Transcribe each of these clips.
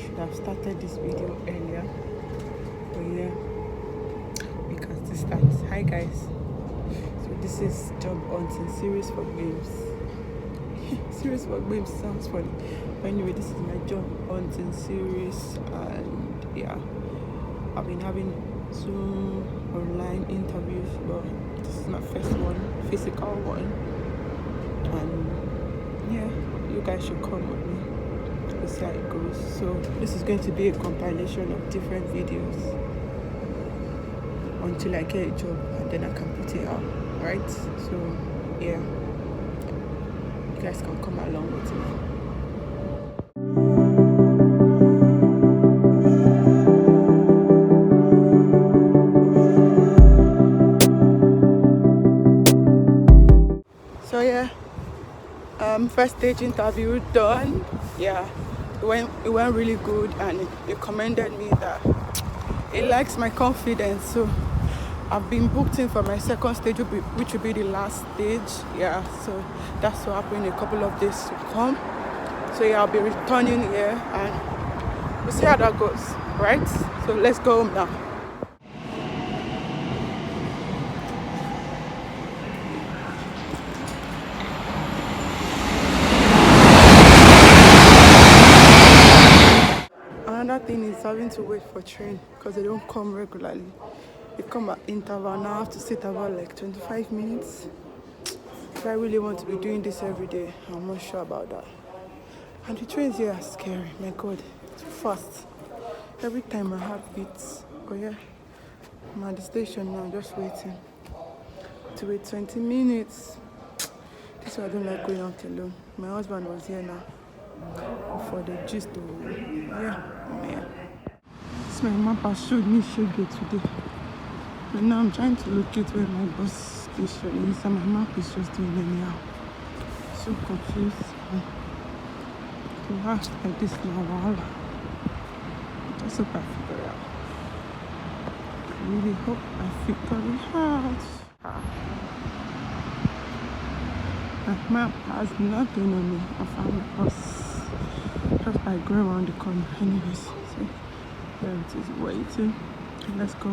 should have started this video earlier. But yeah, we can still start. Hi guys. So this is job hunting series for games. Series for games sounds funny. But anyway, this is my job hunting series, and yeah, I've been having some online interviews, but this is my first one, physical one. And yeah, you guys should come with me. We'll see how it goes. So this is going to be a compilation of different videos until I get a job, and then I can put it out, right? So yeah, you guys can come along with me. So yeah, first stage interview done. Yeah, it went really good, and it commended me that it likes my confidence. So I've been booked in for my second stage, which will be the last stage. Yeah, so that's what happened in a couple of days to come. So yeah, I'll be returning here, and we'll see how that goes, right? So let's go home now. Another thing is having to wait for train because they don't come regularly. They come at interval. Now I have to sit about like 25 minutes. If I really want to be doing this every day, I'm not sure about that. And the trains here are scary. My God, too fast. Every time I have beats. But yeah, I'm at the station now, just waiting. To wait 20 minutes. This is why I don't like going out alone. My husband was here now for the gist of yeah. This my map has showed me Shege today. But now I'm trying to locate where my bus station is, and my map is just doing anyhow. So confused. To ask like this now, wow. Just hope I figure it out. I really hope I figure it out. My map has nothing on me. I found the bus just by going around the corner. Anyways, so there it is waiting. Let's go.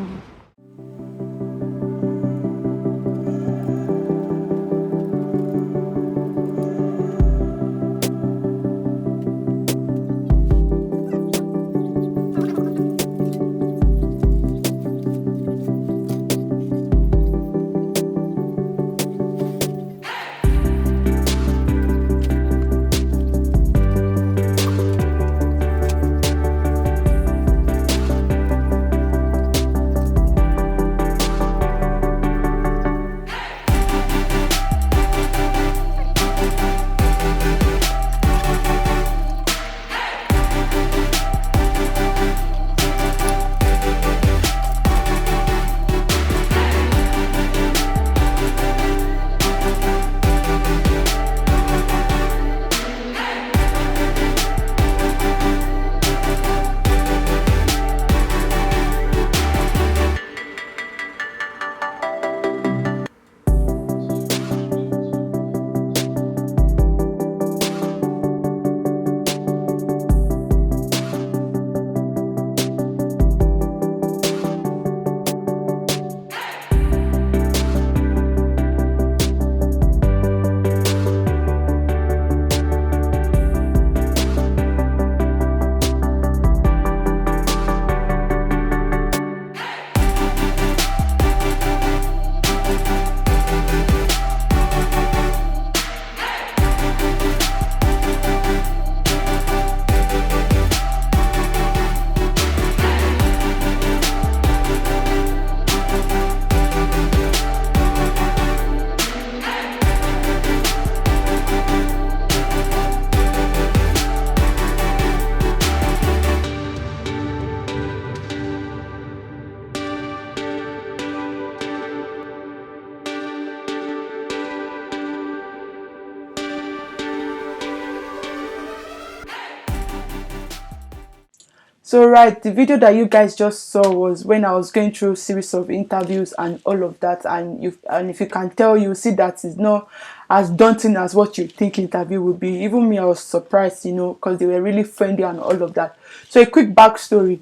So right, the video that you guys just saw was when I was going through a series of interviews and all of that, and if you can tell, you see that it's not as daunting as what you think interview would be. Even me, I was surprised, because they were really friendly and all of that. So a quick backstory.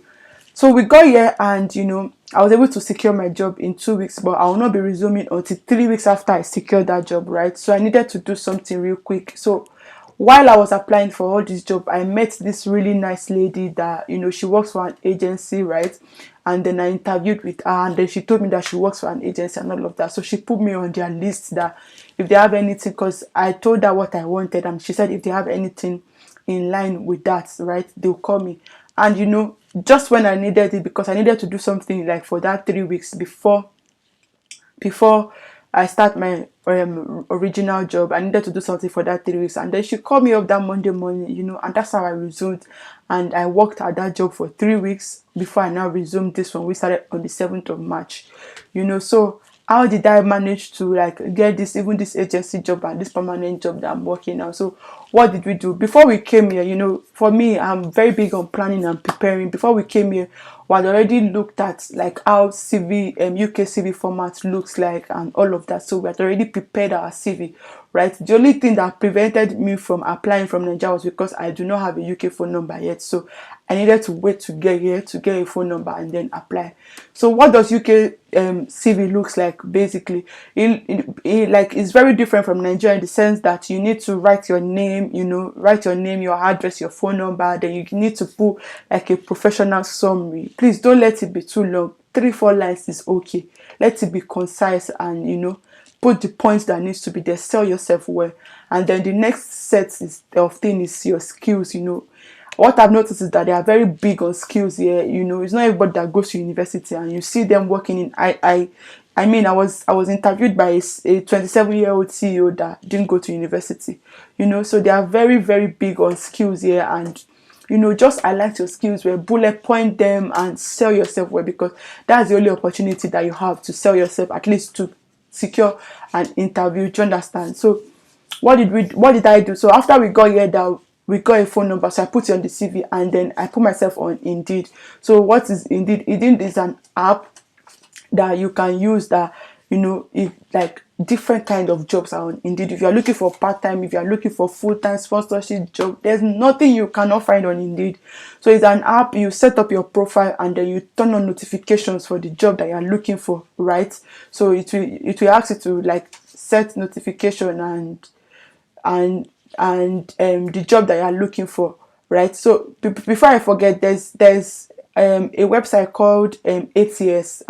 So we got here, and I was able to secure my job in 2 weeks, but I will not be resuming until 3 weeks after I secured that job, right? So I needed to do something real quick. So while I was applying for all this job, I met this really nice lady that she works for an agency, right? And then I interviewed with her, and then she told me that she works for an agency and all of that. So she put me on their list that if they have anything, because I told her what I wanted, and she said if they have anything in line with that, right, they'll call me. And just when I needed it, because I needed to do something like for that 3 weeks before I start my original job, I needed to do something for that 3 weeks. And then she called me up that Monday morning, and that's how I resumed. And I worked at that job for 3 weeks before I now resumed this one. We started on the 7th of March, So how did I manage to get even this agency job and this permanent job that I'm working now? So what did we do before we came here? For me, I'm very big on planning and preparing. Before we came here, we had already looked at how CV UK CV format looks like and all of that. So we had already prepared our CV, right? The only thing that prevented me from applying from Nigeria was because I do not have a UK phone number yet. So I needed to wait to get here to get a phone number and then apply. So what does UK CV looks like basically? It's very different from Nigeria in the sense that you need to write your name, your address, your phone number. Then you need to put like a professional summary. Please don't let it be too long. 3-4 lines is okay. Let it be concise and put the points that needs to be there. Sell yourself well. And then the next set of thing is your skills. What I've noticed is that they are very big on skills here. It's not everybody that goes to university and you see them working in I was interviewed by a 27-year-old CEO that didn't go to university. So they are very, very big on skills here. And just highlight your skills where bullet point them and sell yourself well, because that's the only opportunity that you have to sell yourself, at least to secure an interview. Do you understand? So what did I do? So after we got here, that we got a phone number, so I put it on the CV, and then I put myself on Indeed. So what is Indeed? Indeed is an app that you can use that if different kind of jobs are on Indeed. If you're looking for part-time, if you're looking for full-time sponsorship job, there's nothing you cannot find on Indeed. So it's an app. You set up your profile and then you turn on notifications for the job that you're looking for, right? So it will ask you to set notification and the job that you're looking for, right? So before I forget, there's a website called ATS.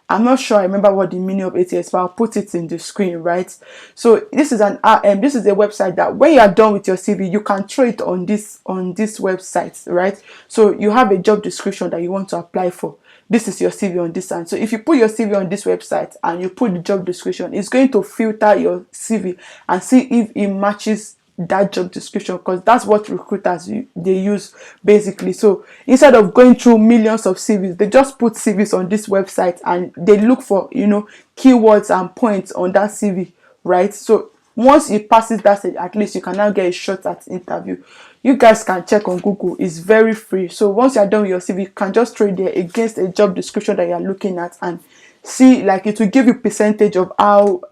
I'm not sure I remember what the meaning of ATS, but I'll put it in the screen, right? So this is this is a website that when you are done with your CV, you can throw it on this website, right? So you have a job description that you want to apply for. This is your CV on this end. So if you put your CV on this website and you put the job description, it's going to filter your CV and see if it matches that job description, because that's what recruiters they use basically. So instead of going through millions of CVs, they just put CVs on this website and they look for keywords and points on that CV, right? So once it passes that stage, at least you can now get a shot at interview. You guys can check on Google. It's very free. So once you're done with your CV, you can just throw it there against a job description that you're looking at and see, it will give you percentage of how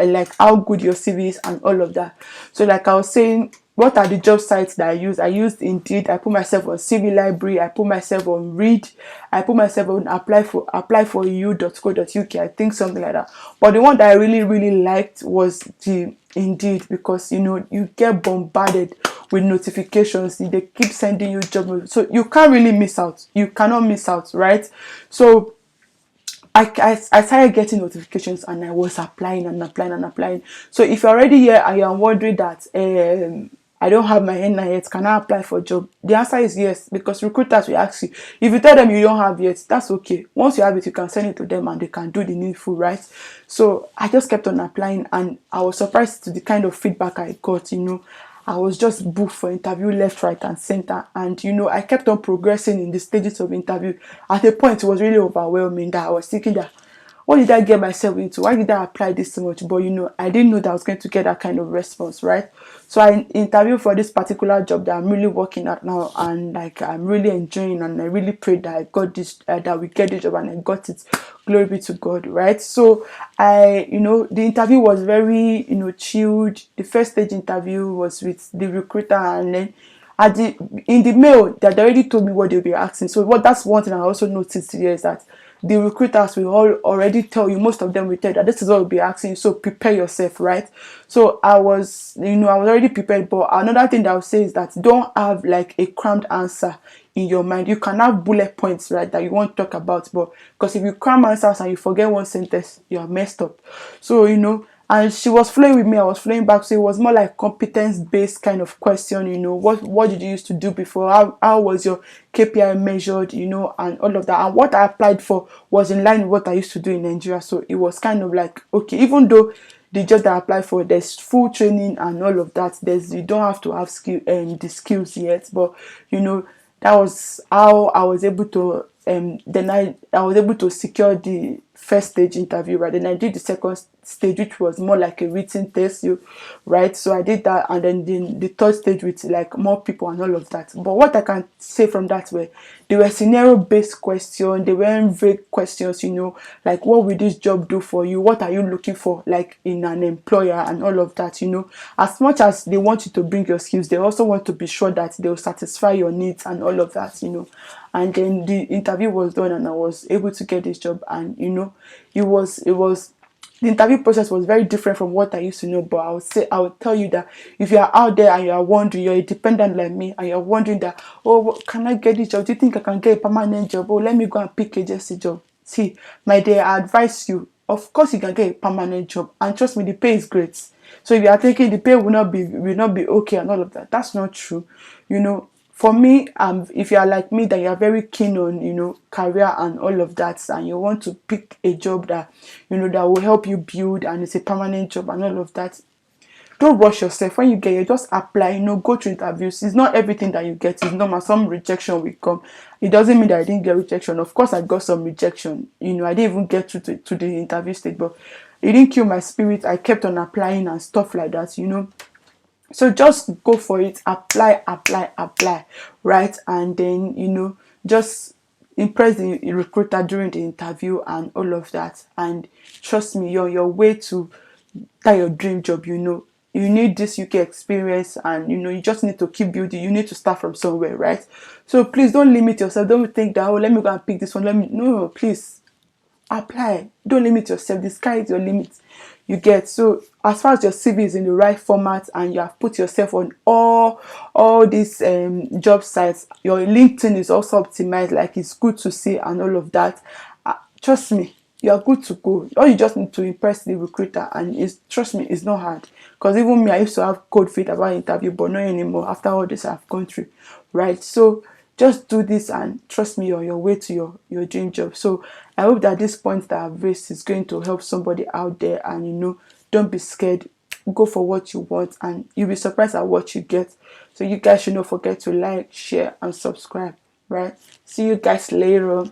good your CV is and all of that. So I was saying, what are the job sites that I use? I used Indeed. I put myself on CV Library. I put myself on Read. I put myself on applyforyou.co.uk. I think something like that. But the one that I really, really liked was the Indeed, because you get bombarded with notifications. They keep sending you jobs, so you can't really miss out. You cannot miss out, right? So I started getting notifications and I was applying and applying and applying. So if you're already here and you're wondering that I don't have my NI yet, can I apply for a job? The answer is yes, because recruiters will ask you. If you tell them you don't have yet, that's okay. Once you have it, you can send it to them and they can do the needful, right? So I just kept on applying and I was surprised to the kind of feedback I got. I was just booked for interview left, right, and center. And, I kept on progressing in the stages of interview. At a point, it was really overwhelming that I was thinking that, what did I get myself into? Why did I apply this so much? But I didn't know that I was going to get that kind of response, right? So I interviewed for this particular job that I'm really working at now, and like I'm really enjoying, and I really prayed that I got this, that we get this job, and I got it. Glory be to God, right? So the interview was very, chilled. The first stage interview was with the recruiter, and then in the mail they had already told me what they'll be asking. So that's one thing I also noticed here, is that the recruiters will all already tell you, most of them will tell you that this is what we'll be asking, so prepare yourself, right? So I was already prepared. But another thing that I would say is that don't have like a crammed answer in your mind. You can have bullet points, right, that you want to talk about, but because if you cram answers and you forget one sentence, you are messed up. So and she was flowing with me, I was flowing back. So it was more like competence based kind of question. What did you used to do before? How was your KPI measured? And all of that. And what I applied for was in line with what I used to do in Nigeria. So it was kind of like, okay, even though the job that I applied for, there's full training and all of that. You don't have to have the skills yet, but that was how I was able to then I was able to secure the first stage interview, right? Then I did the second stage, which was more like a written test, right? So I did that, and then the third stage with like more people and all of that. But what I can say from that were, they were scenario based questions. They weren't vague questions, like what will this job do for you? What are you looking for, like in an employer and all of that. As much as they want you to bring your skills, they also want to be sure that they'll satisfy your needs and all of that. And then the interview was done, and I was able to get this job. And it was the interview process was very different from what I used to know. But I would tell you that if you are out there and you are wondering, you're a dependent like me, and you're wondering that, oh, can I get this job? Do you think I can get a permanent job? Oh, let me go and pick a agency job. See, my dear, I advise you, of course you can get a permanent job, and trust me, the pay is great. So if you are thinking the pay will not be okay and all of that, that's not true. For me, if you are like me, that you are very keen on career and all of that, and you want to pick a job that that will help you build, and it's a permanent job and all of that, don't rush yourself. When you get here, just apply, go to interviews. It's not everything that you get is normal. Some rejection will come. It doesn't mean that I didn't get rejection. Of course I got some rejection. I didn't even get to the interview stage, but it didn't kill my spirit. I kept on applying and stuff like that. So just go for it, apply, right? And then just impress the recruiter during the interview and all of that. And trust me, you're on your way to that your dream job. You need this UK experience, and you just need to keep building. You need to start from somewhere, right? So please don't limit yourself. Don't think that, oh, let me go and pick this one. No, please apply. Don't limit yourself. The sky is your limit. You get. So as far as your CV is in the right format, and you have put yourself on all these job sites, your LinkedIn is also optimized, like it's good to see and all of that, trust me, you are good to go. All you just need to impress the recruiter, and trust me, it's not hard. Because even me, I used to have cold feet about interview, but not anymore after all this I've gone through, right? So just do this, and trust me, you're on your way to your dream job. So I hope that this point that I've raised is going to help somebody out there. And don't be scared. Go for what you want, and you'll be surprised at what you get. So you guys should not forget to like, share, and subscribe, right? See you guys later.